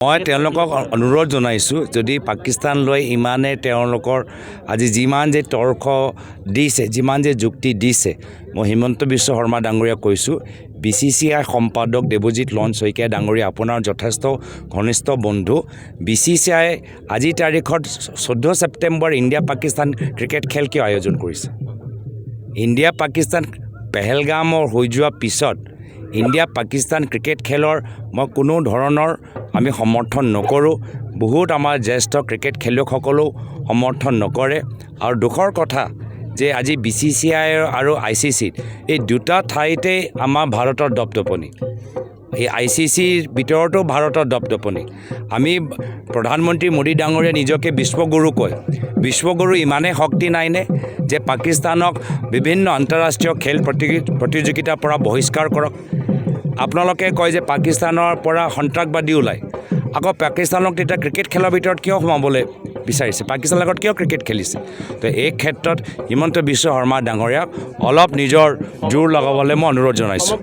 মই তেওঁলোকক অনুৰোধ জনাইছোঁ যদি পাকিস্তানলৈ ইমানে তেওঁলোকৰ আজি যিমান যে তৰ্ক দিছে যিমান যে যুক্তি দিছে মই হিমন্ত বিশ্ব শৰ্মা ডাঙৰীয়াক কৈছোঁ BCCI সম্পাদক দেৱজিৎ লন শইকীয়া ডাঙৰীয়া আপোনাৰ যথেষ্ট ঘনিষ্ঠ বন্ধু BCCI আজিৰ তাৰিখত 14 ছেপ্টেম্বৰ ইণ্ডিয়া পাকিস্তান ক্ৰিকেট খেল কিয় আয়োজন কৰিছে ইণ্ডিয়া পাকিস্তান পেহেলগামৰ হৈ যোৱা পিছত ইণ্ডিয়া পাকিস্তান ক্ৰিকেট খেলৰ মই কোনো ধৰণৰ আমি সমৰ্থন নকৰোঁ বহুত আমাৰ জ্যেষ্ঠ ক্ৰিকেট খেলুৱৈসকলেও সমৰ্থন নকৰে আৰু দুখৰ কথা যে আজি BCCI আৰু ICC এই দুটা ঠাইতে আমাৰ ভাৰতৰ দপদপনি এই ICCৰ ভিতৰতো ভাৰতৰ দপদপনি আমি প্ৰধানমন্ত্ৰী মোদী ডাঙৰীয়া নিজকে বিশ্বগুৰু কয় বিশ্বগুৰু ইমানেই শক্তি নাইনে যে পাকিস্তানক বিভিন্ন আন্তঃৰাষ্ট্ৰীয় খেল প্ৰতিযোগিতাৰ পৰা বহিষ্কাৰ কৰক আপোনালোকে কয় যে পাকিস্তানৰ পৰা সন্ত্ৰাসবাদী ওলায় আকৌ পাকিস্তানক তেতিয়া ক্ৰিকেট খেলৰ ভিতৰত কিয় সোমাবলৈ বিচাৰিছে পাকিস্তানৰ লগত কিয় ক্ৰিকেট খেলিছে তো এই ক্ষেত্ৰত হিমন্ত বিশ্ব শৰ্মা ডাঙৰীয়াক অলপ নিজৰ জোৰ লগাবলৈ মই অনুৰোধ জনাইছোঁ